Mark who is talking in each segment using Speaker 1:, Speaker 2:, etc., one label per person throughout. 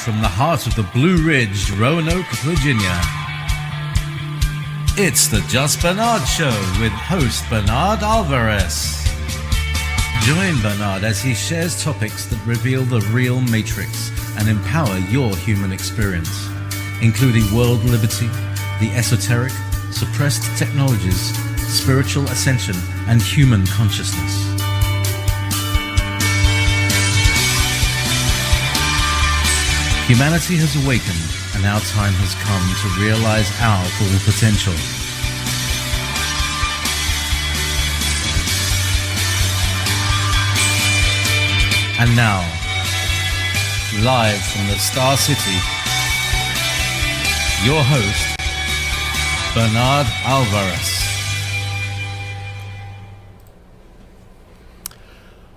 Speaker 1: from the heart of the Blue Ridge, Roanoke, Virginia. It's the Just Bernard Show with host Bernard Alvarez. Join Bernard as he shares topics that reveal the real matrix and empower your human experience, including world liberty, the esoteric, suppressed technologies, spiritual ascension, and human consciousness. Humanity has awakened, and our time has come to realize our full potential. And now, live from the Star City, your host, Bernard Alvarez.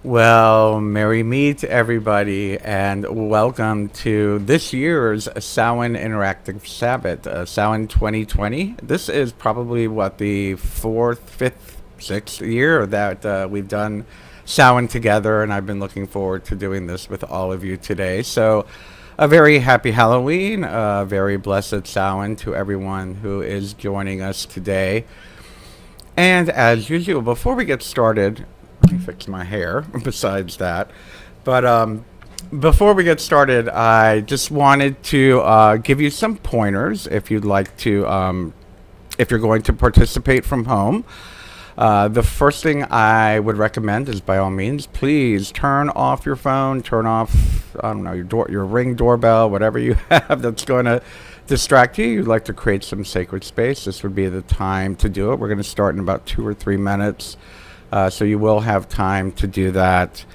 Speaker 2: Well, merry meet everybody, and welcome to this year's Samhain Interactive Sabbat, Samhain 2020. This is probably, the 4th, 5th, 6th year that we've done Samhain together, and I've been looking forward to doing this with all of you today. So, a very happy Halloween, a very blessed Samhain to everyone who is joining us today. And as usual, before we get started, let me fix my hair besides that. But before we get started, I just wanted to give you some pointers if you'd like to, if you're going to participate from home. The first thing I would recommend is, by all means, please turn off your phone, turn off, your Ring doorbell, whatever you have that's going to distract you. You'd like to create some sacred space. This would be the time to do it. We're going to start in about 2 or 3 minutes. So you will have time to do that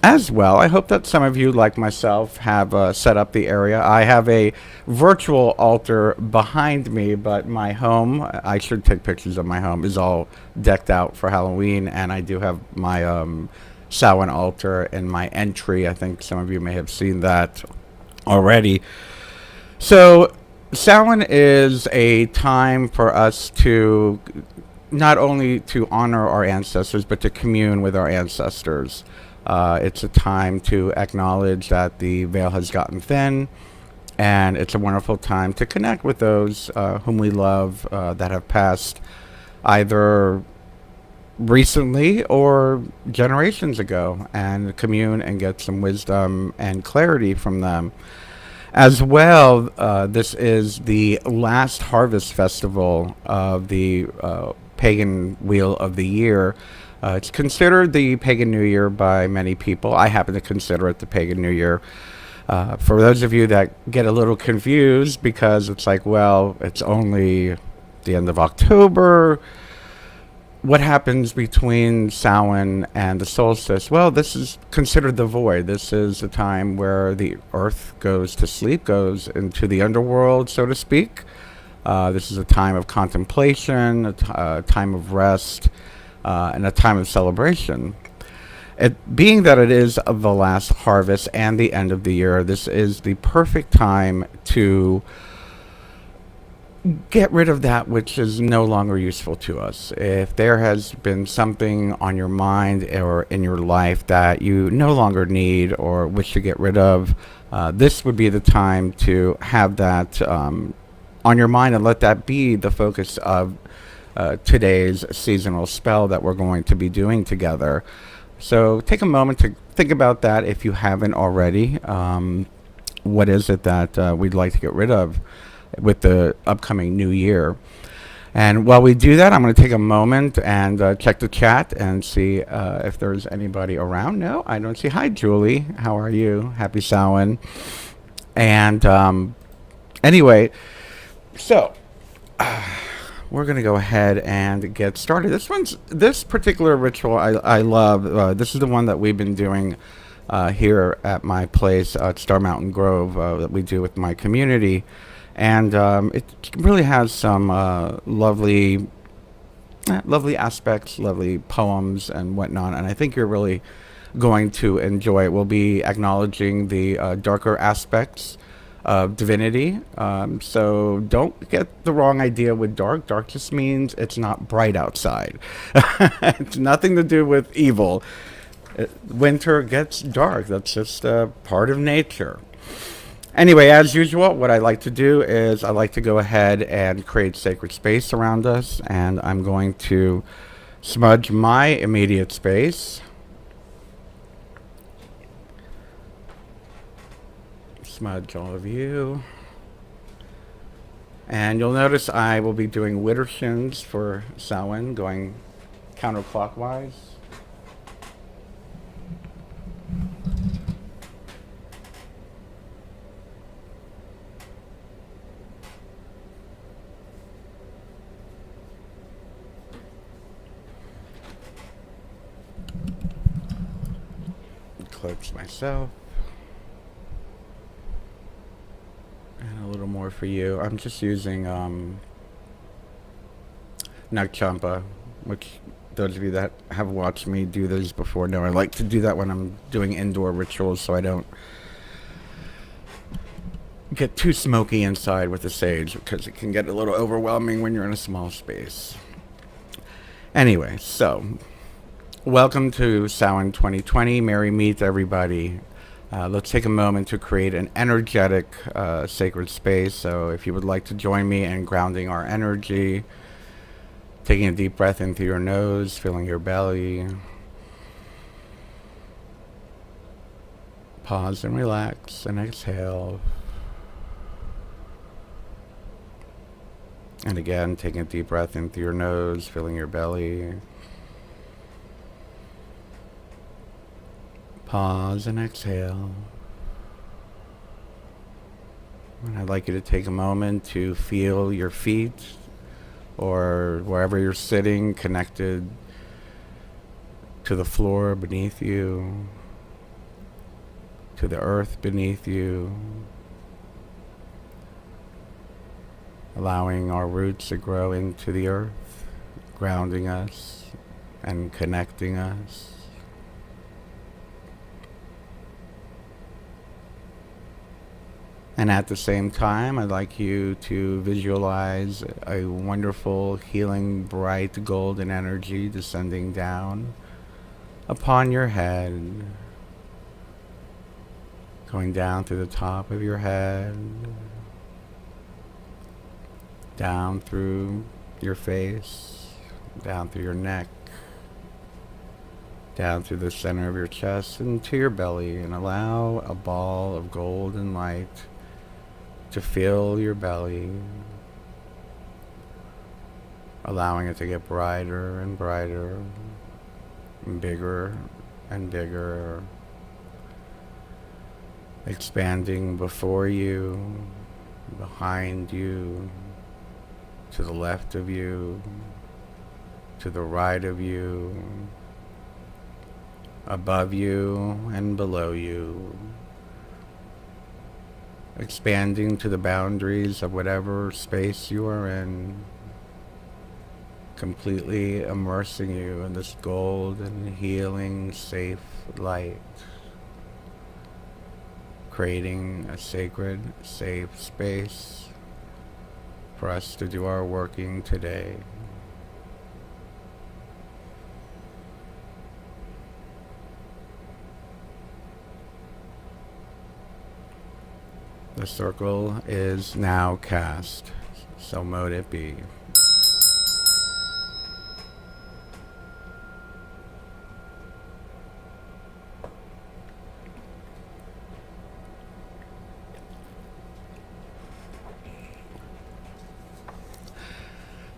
Speaker 2: as well. I hope that some of you, like myself, have set up the area. I have a virtual altar behind me, but my home, I should take pictures of my home, is all decked out for Halloween, and I do have my Samhain altar in my entry. I think some of you may have seen that already. So Samhain is a time for us to not only to honor our ancestors, but to commune with our ancestors. It's a time to acknowledge that the veil has gotten thin, and it's a wonderful time to connect with those whom we love that have passed either recently or generations ago, and commune and get some wisdom and clarity from them. As well, this is the last harvest festival of the pagan wheel of the year. It's considered the pagan new year by many people. I happen to consider it the pagan new year. For those of you that get a little confused because it's like, well, it's only the end of October. What happens between Samhain and the solstice? Well, this is considered the void. This is the time where the earth goes to sleep, goes into the underworld, so to speak. This is a time of contemplation, a time of rest, and a time of celebration. Being that it is the last harvest and the end of the year, this is the perfect time to get rid of that which is no longer useful to us. If there has been something on your mind or in your life that you no longer need or wish to get rid of, this would be the time to have that on your mind and let that be the focus of today's seasonal spell that we're going to be doing together. So take a moment to think about that if you haven't already. What is it that we'd like to get rid of with the upcoming new year? And while we do that, I'm going to take a moment and check the chat and see if there's anybody around. No, I don't see. Hi, Julie. How are you? Happy Samhain. And anyway, so we're going to go ahead and get started. This particular ritual I love. This is the one that we've been doing here at my place at Star Mountain Grove that we do with my community. And it really has some lovely aspects, lovely poems and whatnot. And I think you're really going to enjoy it. We'll be acknowledging the darker aspects of divinity. So don't get the wrong idea with dark. Dark just means it's not bright outside. It's nothing to do with evil. Winter gets dark. That's just a part of nature. Anyway, as usual, what I like to do is I like to go ahead and create sacred space around us, and I'm going to smudge my immediate space. Smudge all of you. And you'll notice I will be doing widdershins for Samhain, going counterclockwise. Cloaks myself. And a little more for you. I'm just using Nagchampa, which those of you that have watched me do these before know I like to do that when I'm doing indoor rituals so I don't get too smoky inside with the sage, because it can get a little overwhelming when you're in a small space. Anyway, so welcome to Samhain 2020. Merry meet everybody. Let's take a moment to create an energetic sacred space. So if you would like to join me in grounding our energy, taking a deep breath in through your nose, filling your belly. Pause and relax and exhale. And again, taking a deep breath in through your nose, filling your belly. Pause and exhale. And I'd like you to take a moment to feel your feet or wherever you're sitting connected to the floor beneath you, to the earth beneath you, allowing our roots to grow into the earth, grounding us and connecting us. And at the same time, I'd like you to visualize a wonderful, healing, bright, golden energy descending down upon your head, going down through the top of your head, down through your face, down through your neck, down through the center of your chest and to your belly, and allow a ball of golden light to fill your belly, allowing it to get brighter and brighter, and bigger and bigger, expanding before you, behind you, to the left of you, to the right of you, above you and below you, expanding to the boundaries of whatever space you are in, completely immersing you in this golden, healing, safe light, creating a sacred, safe space for us to do our working today. The circle is now cast, so mote it be.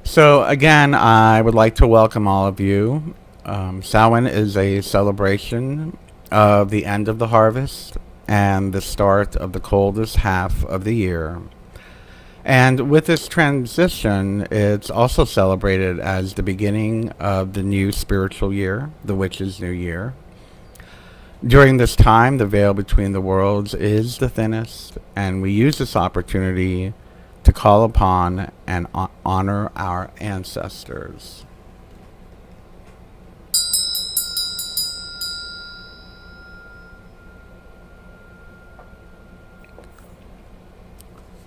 Speaker 2: So again, I would like to welcome all of you. Samhain is a celebration of the end of the harvest and the start of the coldest half of the year. And with this transition, it's also celebrated as the beginning of the new spiritual year, the Witch's New Year. During this time, the veil between the worlds is the thinnest, and we use this opportunity to call upon and honor our ancestors.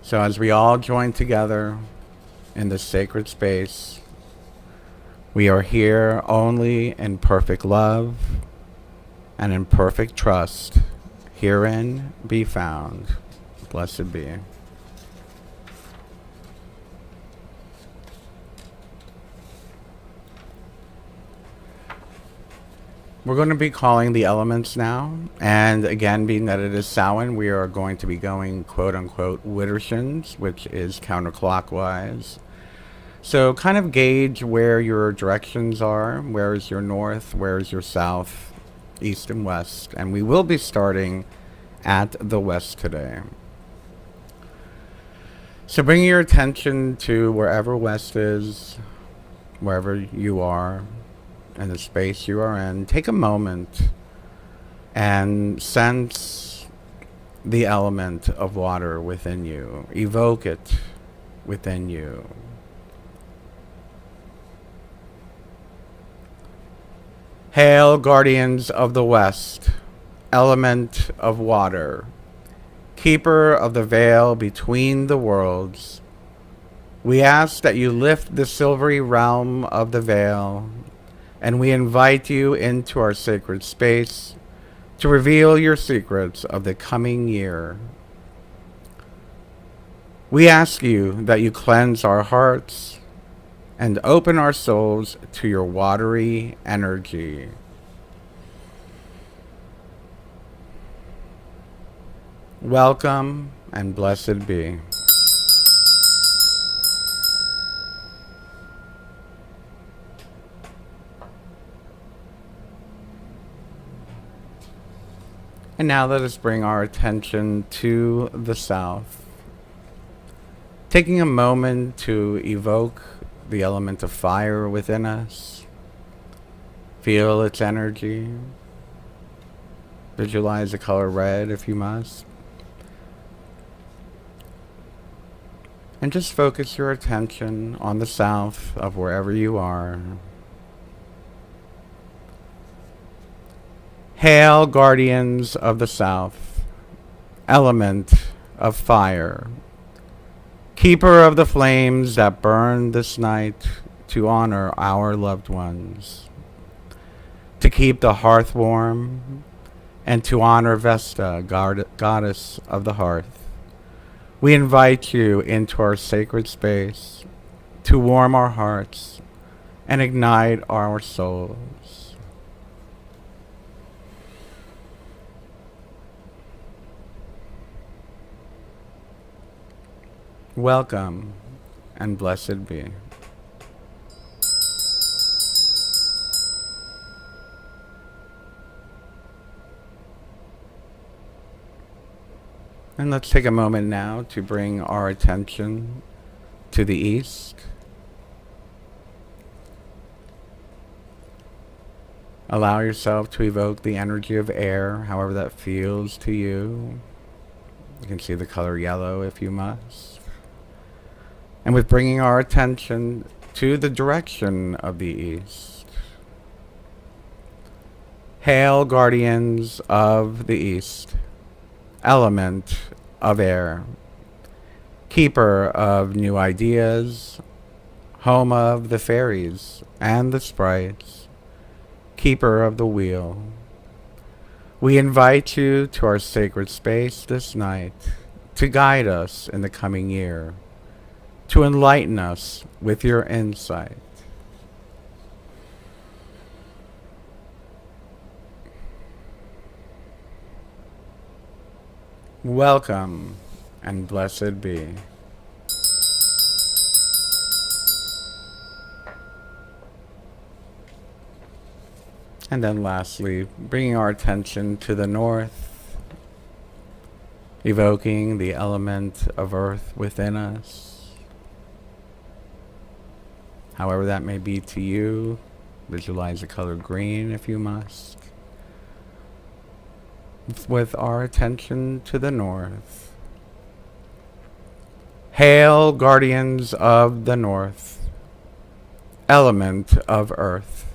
Speaker 2: So as we all join together in this sacred space, we are here only in perfect love and in perfect trust, herein be found. Blessed be. We're going to be calling the elements now, and again, being that it is Samhain, we are going to be going quote-unquote widdershins, which is counterclockwise. So kind of gauge where your directions are. Where is your north? Where is your south, east, and west? And we will be starting at the west today. So bring your attention to wherever west is, wherever you are, and the space you are in. Take a moment and sense the element of water within you. Evoke it within you. Hail, guardians of the west, element of water, keeper of the veil between the worlds. We ask that you lift the silvery realm of the veil, and we invite you into our sacred space to reveal your secrets of the coming year. We ask you that you cleanse our hearts and open our souls to your watery energy. Welcome and blessed be. And now let us bring our attention to the south. Taking a moment to evoke the element of fire within us. Feel its energy. Visualize the color red if you must. And just focus your attention on the south of wherever you are. Hail, guardians of the south, element of fire, keeper of the flames that burn this night to honor our loved ones, to keep the hearth warm, and to honor Vesta, goddess of the hearth. We invite you into our sacred space to warm our hearts and ignite our souls. Welcome and blessed be. And let's take a moment now to bring our attention to the east. Allow yourself to evoke the energy of air, however that feels to you. You can see the color yellow if you must. And with bringing our attention to the direction of the east. Hail, guardians of the east, element of air, keeper of new ideas, home of the fairies and the sprites, keeper of the wheel. We invite you to our sacred space this night to guide us in the coming year, to enlighten us with your insight. Welcome and blessed be. And then lastly, bringing our attention to the north, evoking the element of earth within us. However that may be to you, visualize the color green if you must. With our attention to the north. Hail, guardians of the north, element of earth,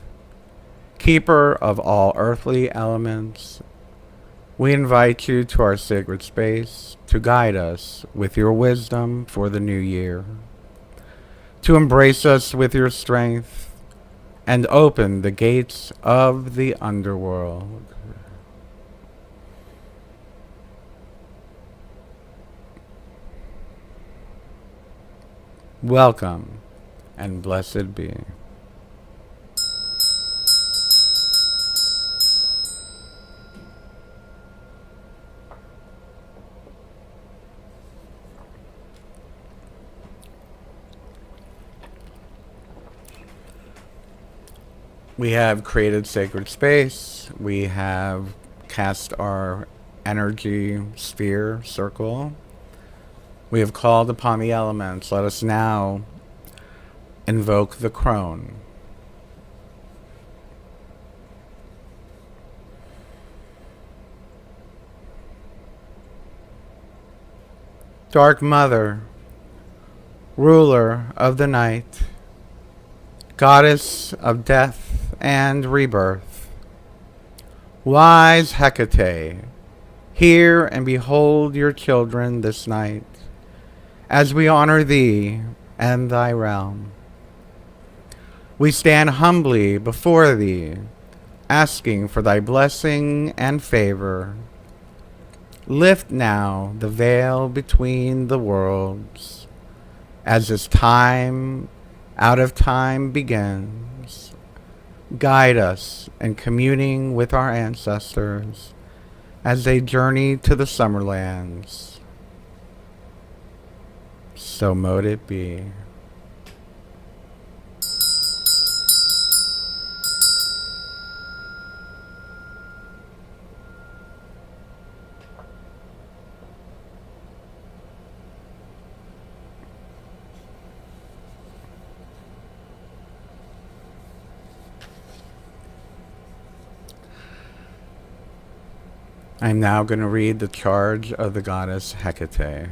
Speaker 2: keeper of all earthly elements. We invite you to our sacred space to guide us with your wisdom for the new year, to embrace us with your strength and open the gates of the underworld. Welcome, and blessed be. We have created sacred space. We have cast our energy sphere circle. We have called upon the elements. Let us now invoke the crone. Dark Mother, ruler of the night, goddess of death and rebirth, wise Hecate, hear and behold your children this night, as we honor thee and thy realm. We stand humbly before thee, asking for thy blessing and favor. Lift now the veil between the worlds, as this time out of time begins. Guide us in communing with our ancestors as they journey to the summer lands. So mote it be. I'm now going to read the charge of the goddess Hecate.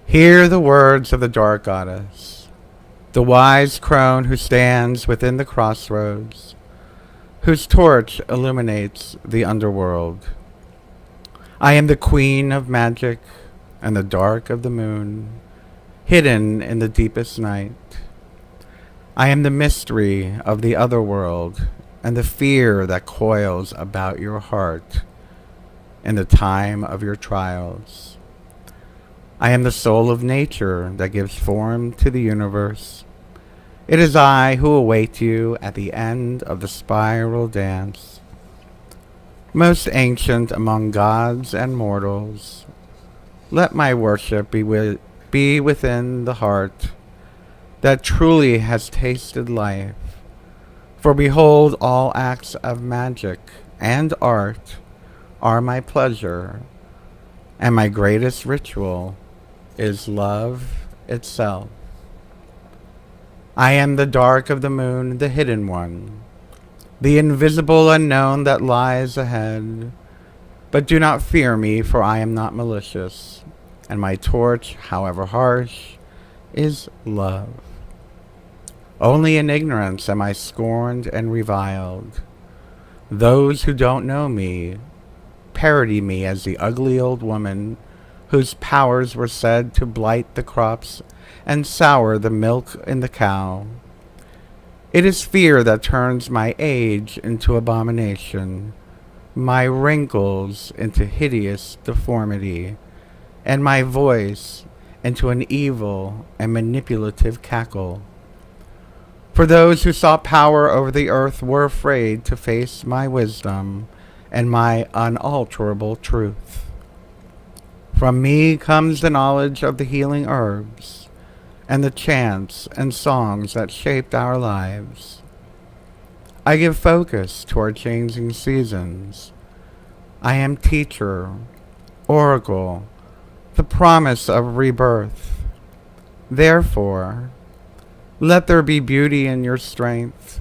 Speaker 2: Hear the words of the dark goddess, the wise crone who stands within the crossroads, whose torch illuminates the underworld. I am the queen of magic and the dark of the moon, hidden in the deepest night. I am the mystery of the otherworld and the fear that coils about your heart in the time of your trials. I am the soul of nature that gives form to the universe. It is I who await you at the end of the spiral dance. Most ancient among gods and mortals, let my worship be within the heart that truly has tasted life. For behold, all acts of magic and art are my pleasure, and my greatest ritual is love itself. I am the dark of the moon, the hidden one, the invisible unknown that lies ahead. But do not fear me, for I am not malicious, and my torch, however harsh, is love. Only in ignorance am I scorned and reviled. Those who don't know me parody me as the ugly old woman whose powers were said to blight the crops and sour the milk in the cow. It is fear that turns my age into abomination, my wrinkles into hideous deformity, and my voice into an evil and manipulative cackle. For those who sought power over the earth were afraid to face my wisdom and my unalterable truth. From me comes the knowledge of the healing herbs and the chants and songs that shaped our lives. I give focus to our changing seasons. I am teacher, oracle, the promise of rebirth. Therefore, let there be beauty in your strength,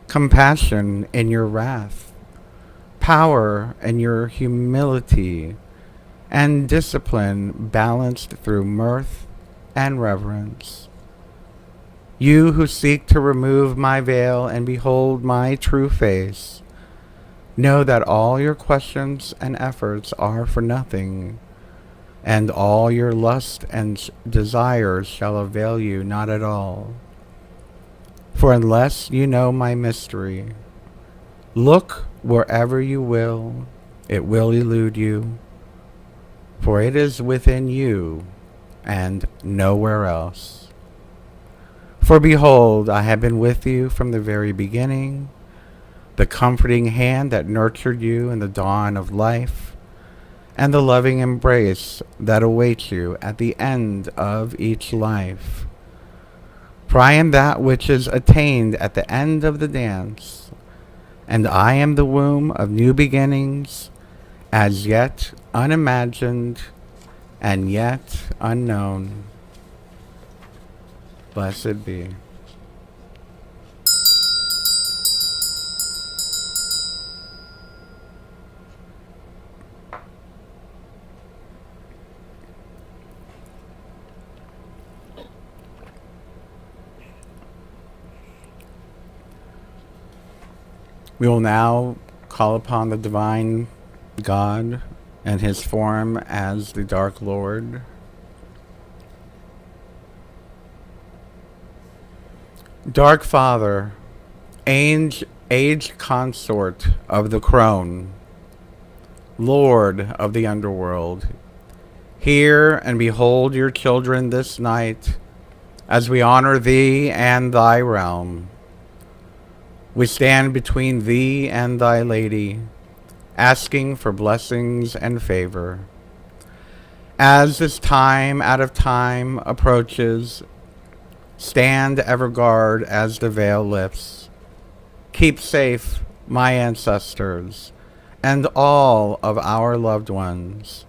Speaker 2: compassion in your wrath, power in your humility, and discipline balanced through mirth and reverence. You who seek to remove my veil and behold my true face, know that all your questions and efforts are for nothing, and all your lust and desires shall avail you not at all. For unless you know my mystery, look wherever you will, it will elude you. For it is within you, and nowhere else. For behold, I have been with you from the very beginning, the comforting hand that nurtured you in the dawn of life, and the loving embrace that awaits you at the end of each life. For I am that which is attained at the end of the dance, and I am the womb of new beginnings, as yet unimagined and yet unknown. Blessed be. We will now call upon the divine God and his form as the Dark Lord. Dark Father, age consort of the crone, Lord of the underworld, hear and behold your children this night as we honor thee and thy realm. We stand between thee and thy lady, asking for blessings and favor. As this time out of time approaches, stand ever guard as the veil lifts. Keep safe my ancestors and all of our loved ones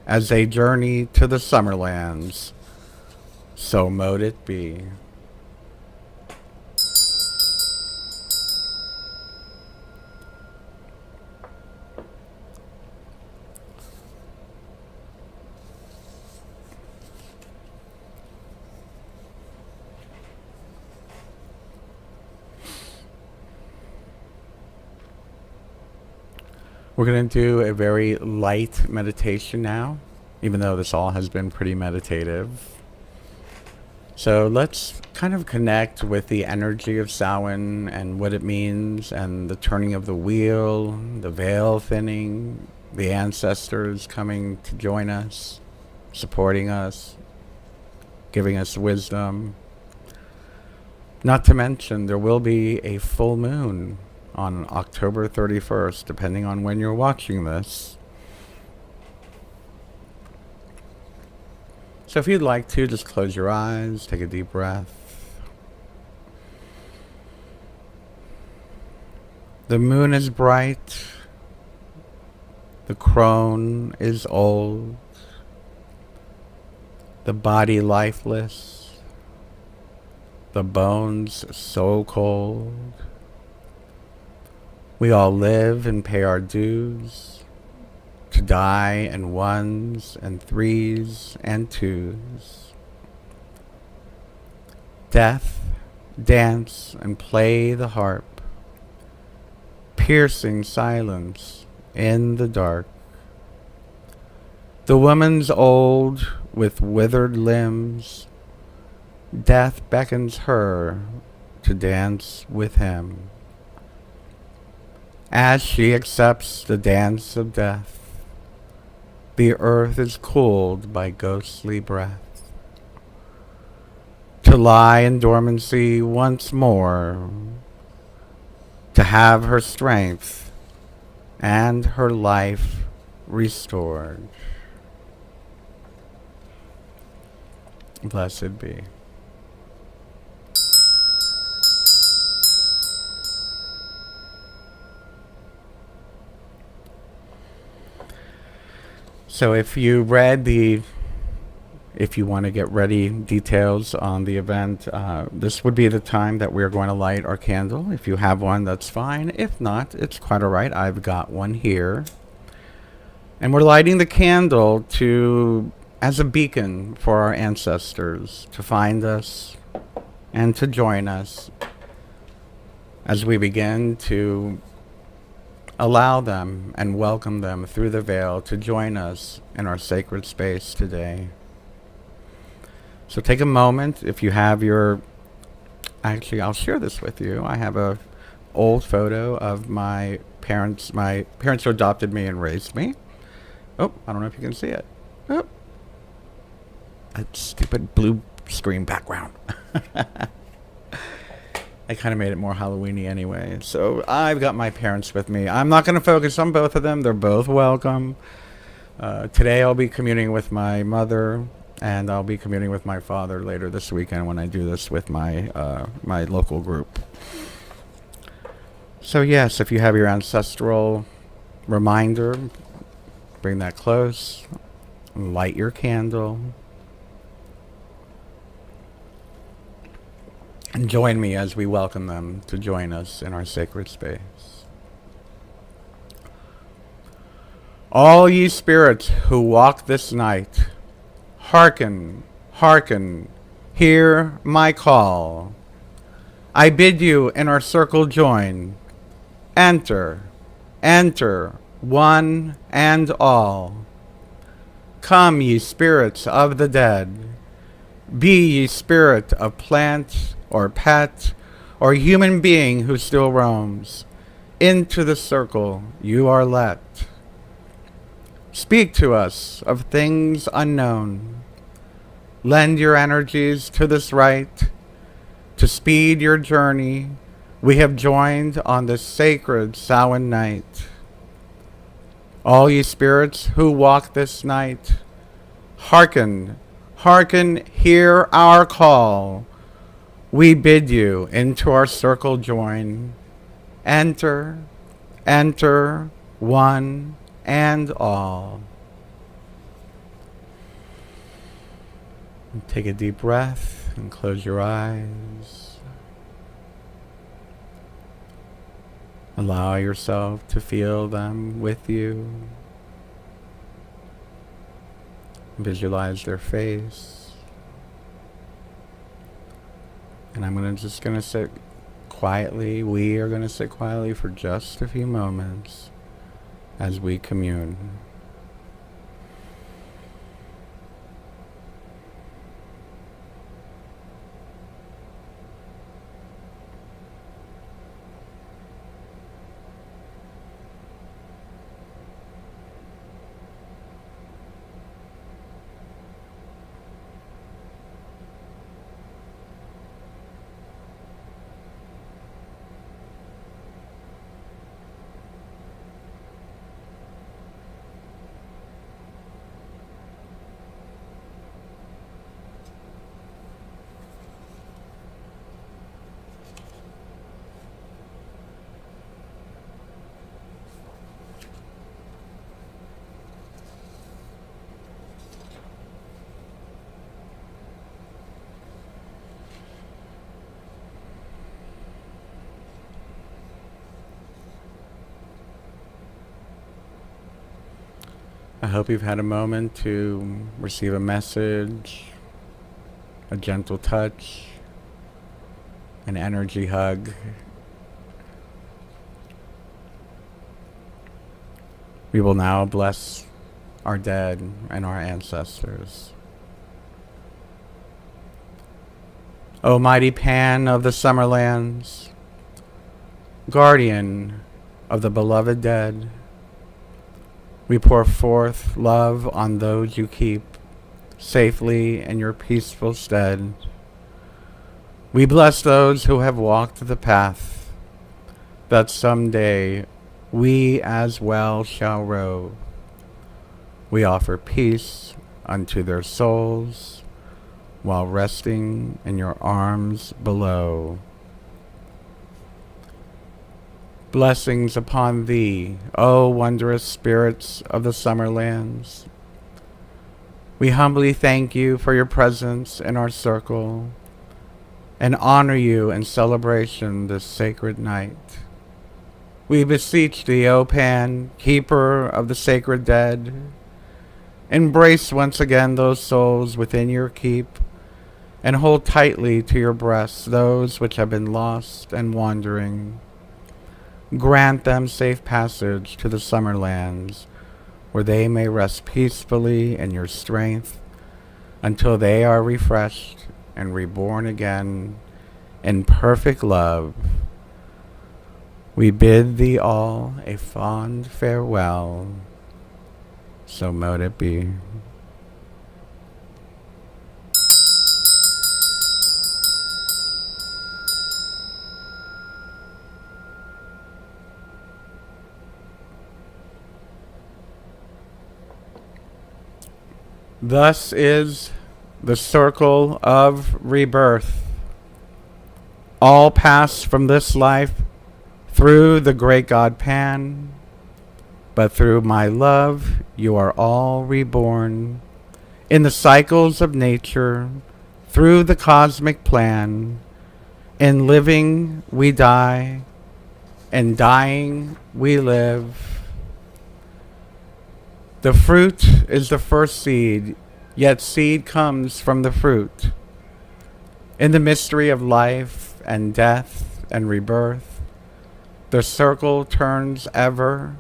Speaker 2: as they journey to the summer lands. So mote it be. We're going to do a very light meditation now, even though this all has been pretty meditative. So let's kind of connect with the energy of Samhain and what it means, and the turning of the wheel, the veil thinning, the ancestors coming to join us, supporting us, giving us wisdom. Not to mention, there will be a full moon on October 31st, depending on when you're watching this. So if you'd like to, just close your eyes, take a deep breath. The moon is bright. The crone is old. The body lifeless. The bones so cold. We all live and pay our dues, to die in ones and threes and twos. Death, dance and play the harp, piercing silence in the dark. The woman's old with withered limbs, death beckons her to dance with him. As she accepts the dance of death, the earth is cooled by ghostly breath. To lie in dormancy once more, to have her strength and her life restored. Blessed be. So if you want to get ready details on the event, this would be the time that we're going to light our candle. If you have one, that's fine. If not, it's quite all right. I've got one here. And we're lighting the candle as a beacon for our ancestors to find us and to join us as we begin to allow them and welcome them through the veil to join us in our sacred space today. So take a moment. If you have actually, I'll share this with you. I have a old photo of my parents who adopted me and raised me. Oh, I don't know if you can see it. Oh. a stupid blue screen background. I kind of made it more Halloween-y anyway. So I've got my parents with me. I'm not going to focus on both of them. They're both welcome. Today I'll be communing with my mother, and I'll be communing with my father later this weekend when I do this with my my local group. So yes, if you have your ancestral reminder, bring that close, light your candle, and join me as we welcome them to join us in our sacred space. All ye spirits who walk this night, hearken, hearken, hear my call. I bid you in our circle join. Enter, enter, one and all. Come, ye spirits of the dead. Be ye spirit of plant or pet or human being who still roams. Into the circle you are let. Speak to us of things unknown. Lend your energies to this rite. To speed your journey, we have joined on this sacred Samhain night. All ye spirits who walk this night, hearken, hearken, hear our call. We bid you into our circle join. Enter, enter, one and all. And take a deep breath and close your eyes. Allow yourself to feel them with you. Visualize their face. And just going to sit quietly. We are going to sit quietly for just a few moments as we commune. I hope you've had a moment to receive a message, a gentle touch, an energy hug. We will now bless our dead and our ancestors. O mighty Pan of the Summerlands, guardian of the beloved dead, we pour forth love on those you keep safely in your peaceful stead. We bless those who have walked the path that someday we as well shall rove. We offer peace unto their souls while resting in your arms below. Blessings upon thee, O wondrous spirits of the Summerlands. We humbly thank you for your presence in our circle and honor you in celebration this sacred night. We beseech thee, O Pan, keeper of the sacred dead, embrace once again those souls within your keep and hold tightly to your breasts those which have been lost and wandering. Grant them safe passage to the Summerlands, where they may rest peacefully in your strength until they are refreshed and reborn again in perfect love. We bid thee all a fond farewell, so mote it be. Thus is the circle of rebirth. All pass from this life through the great God Pan, but through my love you are all reborn in the cycles of nature, through the cosmic plan. In living we die, in dying we live. The fruit is the first seed, yet seed comes from the fruit. In the mystery of life and death and rebirth, the circle turns ever,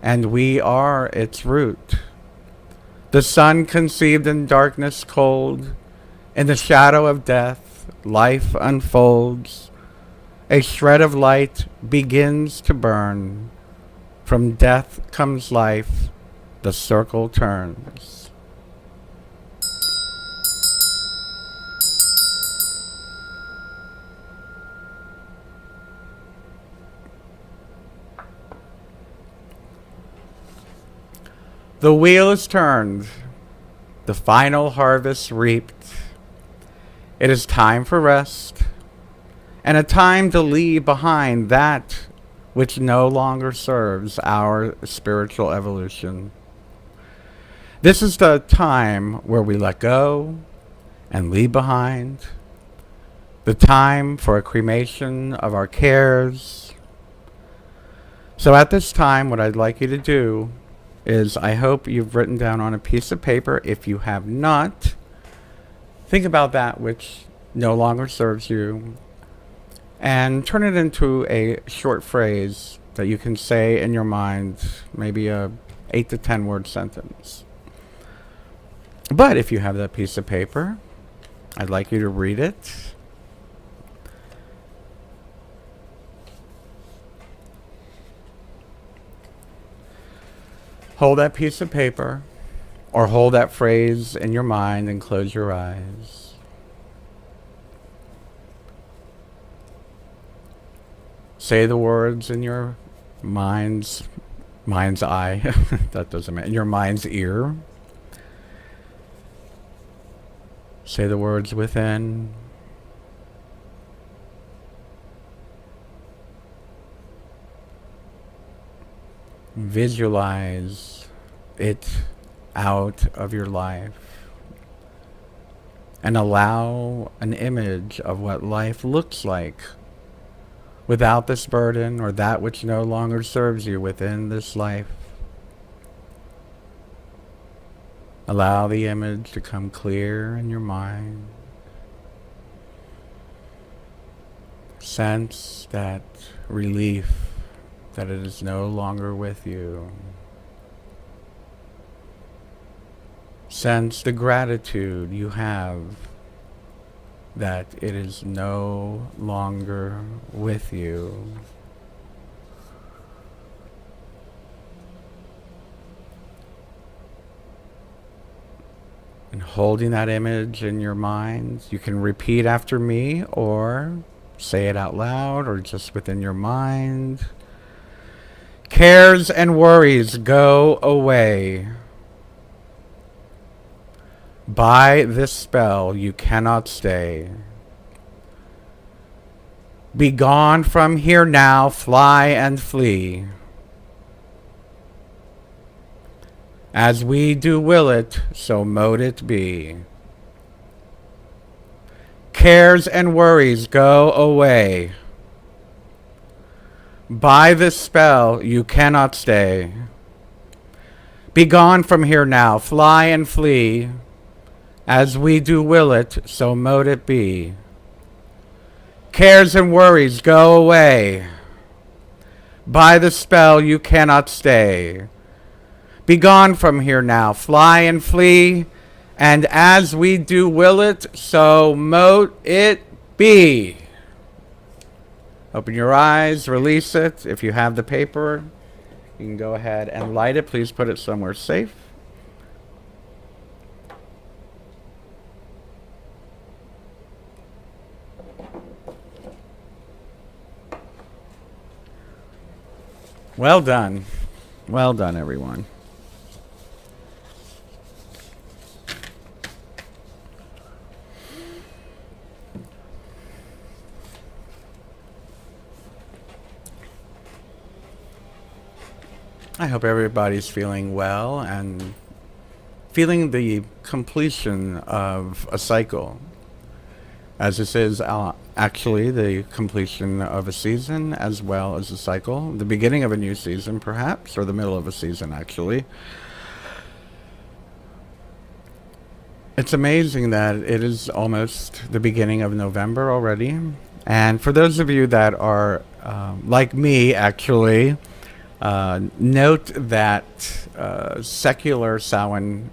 Speaker 2: and we are its root. The sun conceived in darkness cold, in the shadow of death, life unfolds. A shred of light begins to burn. From death comes life, the circle turns. The wheel is turned, the final harvest reaped. It is time for rest, and a time to leave behind that which no longer serves our spiritual evolution. This is the time where we let go and leave behind, the time for a cremation of our cares. So at this time, what I'd like you to do is, I hope you've written down on a piece of paper. If you have not, think about that which no longer serves you and turn it into a short phrase that you can say in your mind, maybe a 8 to 10 word sentence. But if you have that piece of paper, I'd like you to read it. Hold that piece of paper, or hold that phrase in your mind and close your eyes. Say the words in your mind's eye. That doesn't matter. In your mind's ear. Say the words within. Visualize it out of your life and allow an image of what life looks like without this burden or that which no longer serves you within this life. Allow the image to come clear in your mind. Sense that relief that it is no longer with you. Sense the gratitude you have that it is no longer with you. And holding that image in your mind, you can repeat after me or say it out loud or just within your mind. Cares and worries go away. By this spell you cannot stay. Be gone from here now, fly and flee. As we do will it, so mote it be. Cares and worries go away. By this spell you cannot stay. Be gone from here now, fly and flee. As we do will it, so mote it be. Cares and worries go away. By the spell you cannot stay. Be gone from here now, fly and flee. And as we do will it, so mote it be. Open your eyes, release it. If you have the paper, you can go ahead and light it. Please put it somewhere safe. Well done. Well done, everyone. I hope everybody's feeling well and feeling the completion of a cycle, as this is actually the completion of a season as well as a cycle, the beginning of a new season perhaps, or the middle of a season actually. It's amazing that it is almost the beginning of November already. And for those of you that are like me actually, note that secular Samhain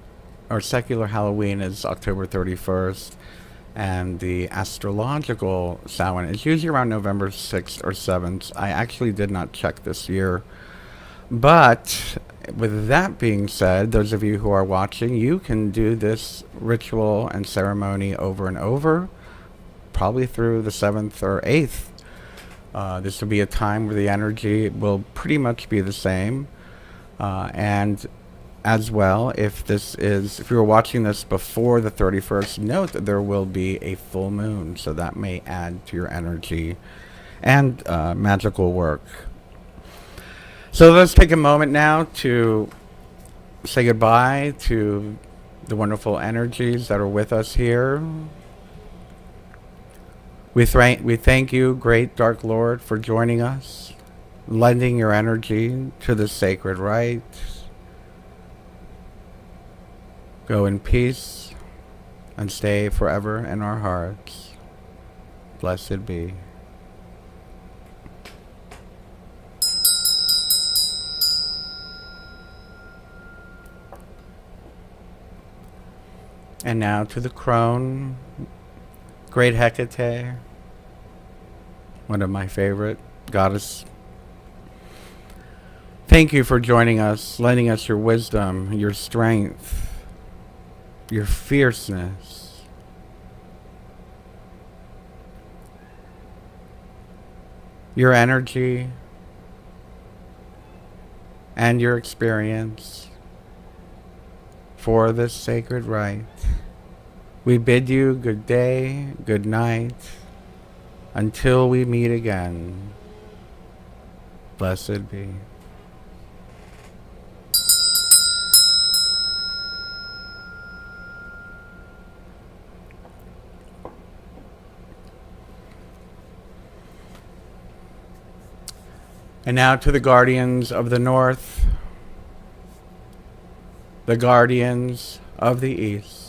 Speaker 2: or secular Halloween is October 31st, and the astrological Samhain is usually around November 6th or 7th. I actually did not check this year. But with that being said, those of you who are watching, you can do this ritual and ceremony over and over, probably through the 7th or 8th. This will be a time where the energy will pretty much be the same. And as well, if you're watching this before the 31st, note that there will be a full moon, so that may add to your energy and magical work. So let's take a moment now to say goodbye to the wonderful energies that are with us here. We thank you, great Dark Lord, for joining us, lending your energy to the sacred rite. Go in peace and stay forever in our hearts. Blessed be. And now to the crone, Great Hecate, one of my favorite goddess. Thank you for joining us, lending us your wisdom, your strength, your fierceness. Your energy and your experience for this sacred rite. We bid you good day, good night, until we meet again. Blessed be. And now to the guardians of the north, the guardians of the east,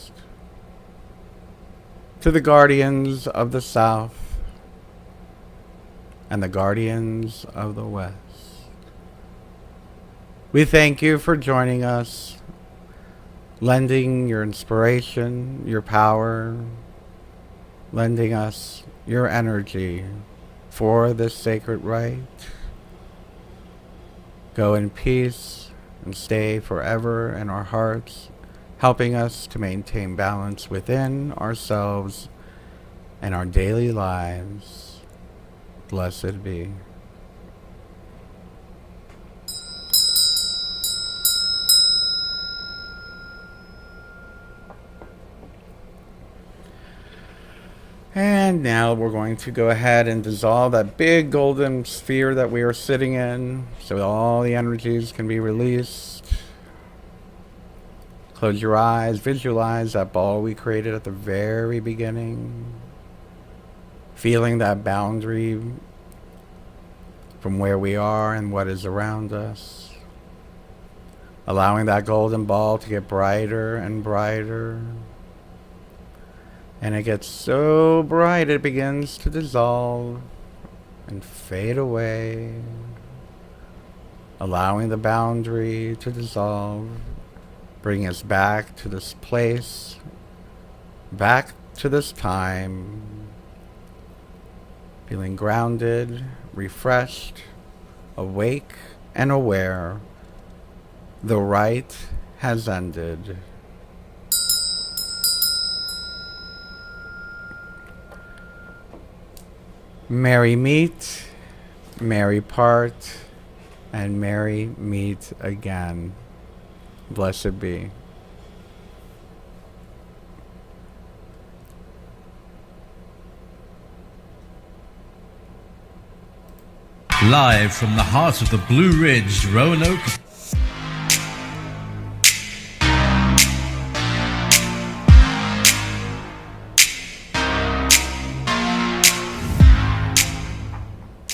Speaker 2: to the guardians of the south, and the guardians of the west. We thank you for joining us, lending your inspiration, your power, lending us your energy for this sacred rite. Go in peace and stay forever in our hearts, helping us to maintain balance within ourselves and our daily lives. Blessed be. And now we're going to go ahead and dissolve that big golden sphere that we are sitting in, so all the energies can be released. Close your eyes, visualize that ball we created at the very beginning. Feeling that boundary from where we are and what is around us. Allowing that golden ball to get brighter and brighter. And it gets so bright it begins to dissolve and fade away. Allowing the boundary to dissolve. Bring us back to this place. Back to this time. Feeling grounded, refreshed, awake, and aware. The rite has ended. Merry meet, merry part, and merry meet again. Blessed be.
Speaker 1: Live from the heart of the Blue Ridge, Roanoke,